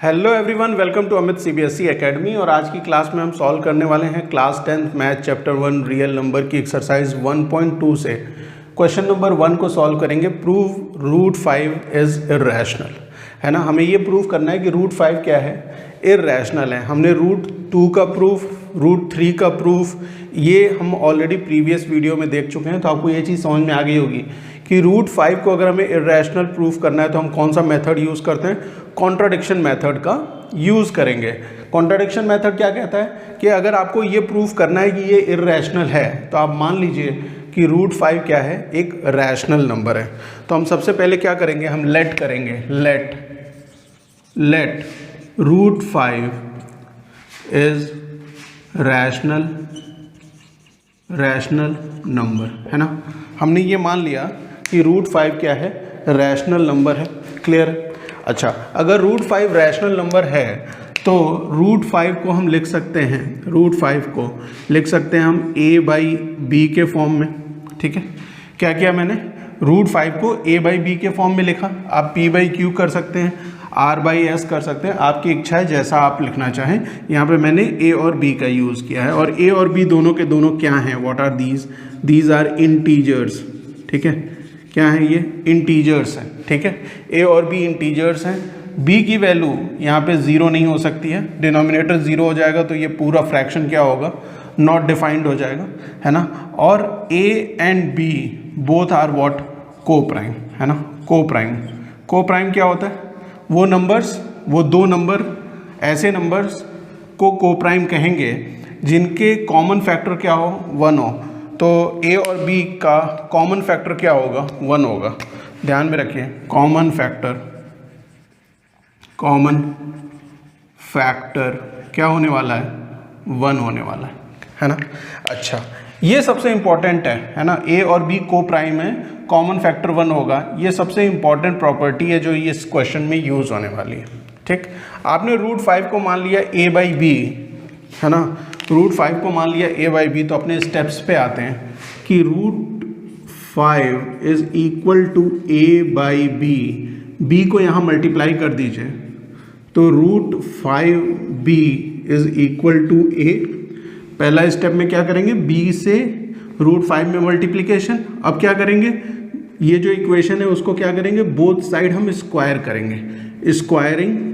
Hello everyone, welcome to Amit CBSE academy. और आज की क्लास में हम सॉल्व करने वाले हैं class 10th math chapter 1 real number की एक्सरसाइज 1.2 से क्वेश्चन नंबर 1 को सॉल्व करेंगे। प्रूव रूट 5 इज़ इर्रेशनल, है ना। हमें ये प्रूव करना है कि रूट 5 क्या है, इर्रेशनल है। हमने रूट 2 का प्रूफ, रूट 3 का प्रूफ ये हम ऑलरेडी प्रीवियस वीडियो में देख चुके हैं, तो आपको ये चीज़ समझ में आ गई होगी कि रूट 5 को अगर हमें इर्रेशनल प्रूफ करना है तो हम कौन सा मेथड यूज़ करते हैं, कॉन्ट्राडिक्शन मेथड का यूज़ करेंगे। कॉन्ट्राडिक्शन मेथड क्या कहता है कि अगर आपको ये प्रूफ करना है कि ये इर्रेशनल है तो आप मान लीजिए कि रूट 5 क्या है, एक रैशनल नंबर है। तो हम सबसे पहले क्या करेंगे, हम लेट करेंगे, let root 5 is rational number, है ना। हमने ये मान लिया कि रूट 5 क्या है, रैशनल नंबर है। क्लियर। अच्छा, अगर रूट 5 रैशनल नंबर है तो रूट 5 को हम लिख सकते हैं, रूट 5 को लिख सकते हैं हम a बाई बी के फॉर्म में। ठीक है, क्या किया मैंने, रूट 5 को a बाई बी के फॉर्म में लिखा। आप p बाई क्यू कर सकते हैं, r बाई एस कर सकते हैं, आपकी इच्छा है जैसा आप लिखना चाहें। यहाँ पे मैंने a और b का यूज़ किया है। और a और b दोनों के दोनों क्या हैं, what are these are integers. ठीक है, क्या है ये, इंटीजर्स हैं। ठीक है, a और b इंटीजर्स हैं। b की वैल्यू यहाँ पे ज़ीरो नहीं हो सकती है, डिनोमिनेटर ज़ीरो हो जाएगा तो ये पूरा फ्रैक्शन क्या होगा, नॉट डिफाइंड हो जाएगा, है ना। और a and b both are what, coprime, है ना। को प्राइम क्या होता है, वो नंबर्स, वो दो नंबर, ऐसे नंबर्स को प्राइम कहेंगे जिनके कॉमन फैक्टर क्या हो, 1 हो। तो a और b का कॉमन फैक्टर क्या होगा, 1 होगा। ध्यान में रखिए, कॉमन फैक्टर क्या होने वाला है, 1 होने वाला है ना। अच्छा, ये सबसे इम्पॉर्टेंट है ना। a और b को प्राइम है, कॉमन फैक्टर 1 होगा। ये सबसे इम्पॉर्टेंट प्रॉपर्टी है जो इस क्वेश्चन में यूज़ होने वाली है। ठीक, आपने रूट 5 को मान लिया a बाई बी, है ना। रूट 5 को मान लिया a बाई बी, तो अपने स्टेप्स पे आते हैं कि root 5 is equal to a by B. b को यहाँ मल्टीप्लाई कर दीजिए तो root 5b is equal to a। पहला स्टेप में क्या करेंगे, b से रूट 5 में मल्टीप्लिकेशन। अब क्या करेंगे, ये जो इक्वेशन है उसको क्या करेंगे, बोथ साइड हम स्क्वायर करेंगे, स्क्वायरिंग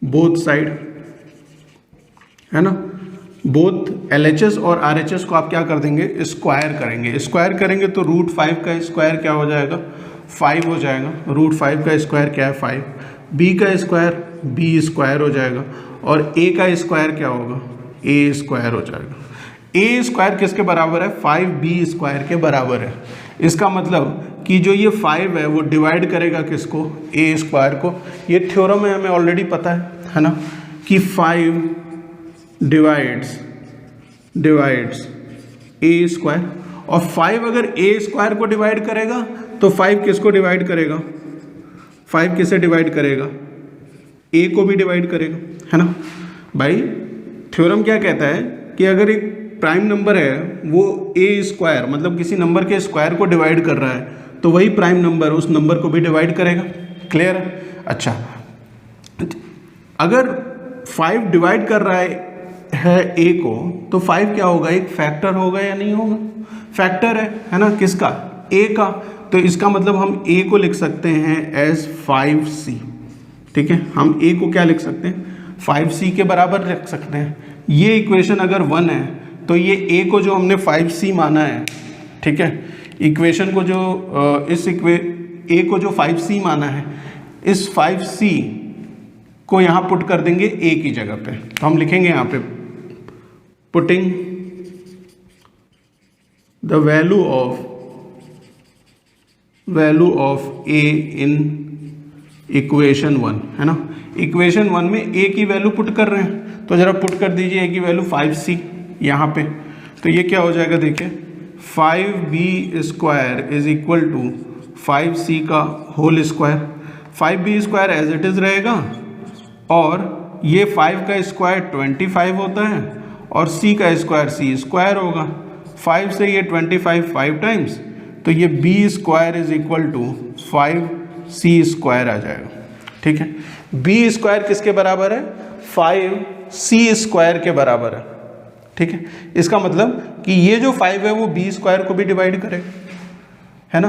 बोथ साइड, है ना। बोथ LHS और RHS को आप क्या कर देंगे, स्क्वायर करेंगे तो रूट 5 का स्क्वायर क्या हो जाएगा, 5 हो जाएगा। रूट 5 का स्क्वायर क्या है, 5। b का स्क्वायर b स्क्वायर हो जाएगा। और a का स्क्वायर क्या होगा, a स्क्वायर हो जाएगा। a स्क्वायर किसके बराबर है, 5b स्क्वायर के बराबर है। इसका मतलब कि जो ये 5 है वो डिवाइड करेगा किसको, a स्क्वायर को। ये थ्योरम है, हमें ऑलरेडी पता है ना, कि 5 डिवाइड्स a स्क्वायर। और 5 अगर a स्क्वायर को डिवाइड करेगा तो 5 किसको डिवाइड करेगा, 5 किसे डिवाइड करेगा, a को भी डिवाइड करेगा, है ना। भाई थ्योरम क्या कहता है कि अगर एक प्राइम नंबर है वो a स्क्वायर मतलब किसी नंबर के स्क्वायर को डिवाइड कर रहा है तो वही प्राइम नंबर उस नंबर को भी डिवाइड करेगा। क्लियर है। अच्छा, अगर 5 डिवाइड कर रहा है a को तो 5 क्या होगा, एक फैक्टर होगा या नहीं होगा, फैक्टर है ना, किसका, a का। तो इसका मतलब हम a को लिख सकते हैं एज 5c। ठीक है, हम a को क्या लिख सकते हैं, 5c के बराबर रख सकते हैं। ये इक्वेशन अगर 1 है तो ये a को जो हमने 5c माना है, ठीक है, इक्वेशन को जो a को जो 5c माना है, इस 5c को यहाँ पुट कर देंगे a की जगह पे। तो हम लिखेंगे यहाँ पे putting the value of a in equation 1, है ना। इक्वेशन 1 में a की वैल्यू पुट कर रहे हैं, तो जरा पुट कर दीजिए a की वैल्यू 5c यहाँ पे। तो ये क्या हो जाएगा, देखिए 5b square is equal to 5c का whole square. 5b square as it is रहेगा और ये 5 का स्क्वायर 25 होता है और c का स्क्वायर c स्क्वायर होगा। 5 से ये 25 5 टाइम्स, तो ये B square is equal to 5c square आ जाएगा। ठीक है, बी स्क्वायर किसके बराबर है? 5c स्क्वायर के बराबर है। ठीक है, इसका मतलब कि ये जो 5 है वो बी स्क्वायर को भी डिवाइड करेगा, है ना।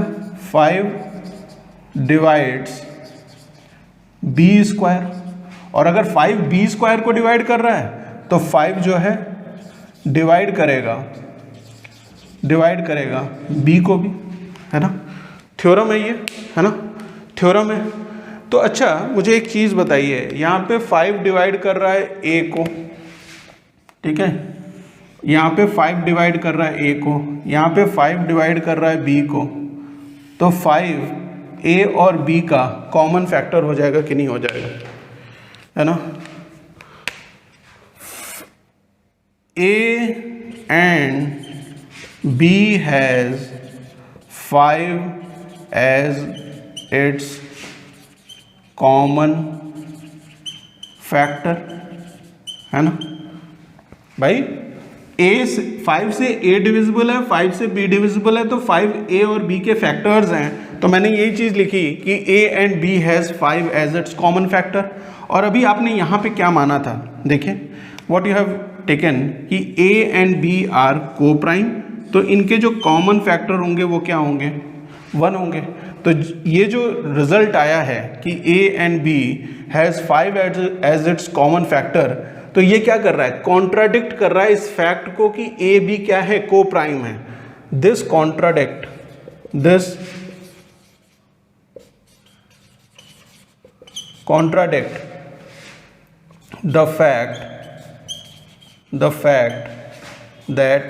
5 डिवाइड्स बी स्क्वायर, और अगर 5 बी स्क्वायर को डिवाइड कर रहा है तो 5 जो है डिवाइड करेगा बी को भी, है ना। थ्योरम है ये, है ना, थ्योरम है। तो अच्छा मुझे एक चीज़ बताइए, यहाँ पे 5 डिवाइड कर रहा है ए को, ठीक है, यहाँ पे 5 डिवाइड कर रहा है ए को, यहाँ पे 5 डिवाइड कर रहा है बी को, तो 5 ए और बी का कॉमन फैक्टर हो जाएगा कि नहीं हो जाएगा, है ना। A and B has 5 as its common factor, है ना भाई। ए से 5 से ए डिविजिबल है, 5 से बी डिविजिबल है, तो 5 ए और बी के फैक्टर्स हैं। तो मैंने यही चीज़ लिखी कि A and B has 5 as its common factor. और अभी आपने यहाँ पे क्या माना था, देखिए व्हाट यू हैव टेकन कि ए एंड बी आर को प्राइम, तो इनके जो कॉमन फैक्टर होंगे वो क्या होंगे? 1 होंगे। तो ये जो रिजल्ट आया है कि A and B has 5 as its common factor, तो ये क्या कर रहा है? कॉन्ट्राडिक्ट कर रहा है इस फैक्ट को कि ए बी क्या है? को प्राइम है। This contradict the fact that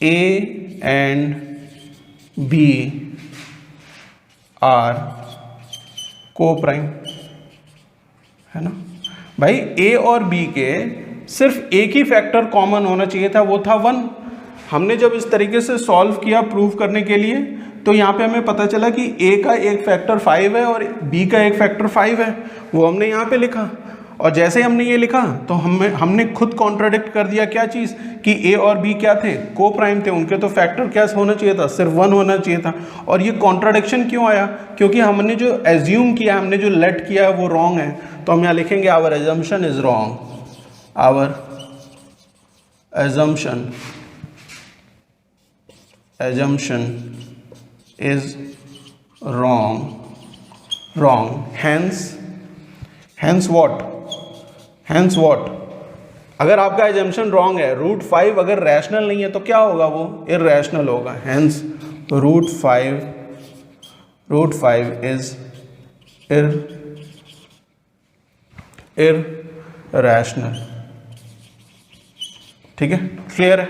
A and B are co-prime, है ना भाई। A और B के सिर्फ एक ही फैक्टर कॉमन होना चाहिए था, वो था 1। हमने जब इस तरीके से सॉल्व किया प्रूव करने के लिए, तो यहाँ पे हमें पता चला कि A का एक फैक्टर 5 है और B का एक फैक्टर 5 है, वो हमने यहाँ पे लिखा। और जैसे ही हमने ये लिखा तो हमने खुद कॉन्ट्राडिक्ट कर दिया क्या चीज़, कि ए और बी क्या थे? को प्राइम थे, उनके तो फैक्टर क्या होना चाहिए था? सिर्फ 1 होना चाहिए था। और ये कॉन्ट्राडिक्शन क्यों आया? क्योंकि हमने जो एज्यूम किया, हमने जो लेट किया है वो रॉन्ग है। तो हम यहाँ लिखेंगे our assumption is wrong, our assumption is wrong, hence what? अगर आपका एजम्पशन रॉन्ग है, रूट 5 अगर रैशनल नहीं है तो क्या होगा? वो इररैशनल होगा। Hence root 5 is irrational. ठीक है, क्लियर है,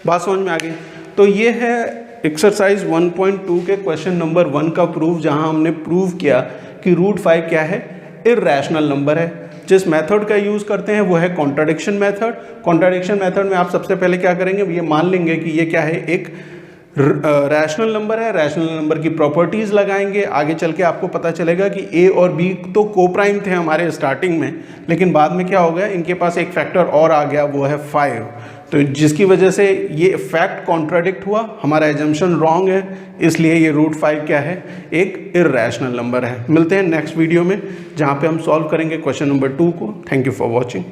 बात समझ में आ गई। तो ये है एक्सरसाइज 1.2 के क्वेश्चन नंबर 1 का प्रूफ, जहां हमने प्रूव किया कि रूट 5 क्या है? इररैशनल नंबर है। जिस मेथड का यूज़ करते हैं वो है कॉन्ट्राडिक्शन मेथड। कॉन्ट्राडिक्शन मेथड में आप सबसे पहले क्या करेंगे, ये मान लेंगे कि ये क्या है? एक रैशनल नंबर है। रैशनल नंबर की प्रॉपर्टीज़ लगाएंगे, आगे चल के आपको पता चलेगा कि ए और बी तो को प्राइम थे हमारे स्टार्टिंग में, लेकिन बाद में क्या हो गया, इनके पास एक फैक्टर और आ गया, वो है 5। तो जिसकी वजह से ये फैक्ट कॉन्ट्राडिक्ट हुआ, हमारा एजम्पशन रॉन्ग है, इसलिए ये रूट 5 क्या है? एक इररैशनल नंबर है। मिलते हैं नेक्स्ट वीडियो में, जहाँ पे हम सॉल्व करेंगे क्वेश्चन नंबर 2 को। Thank you for watching.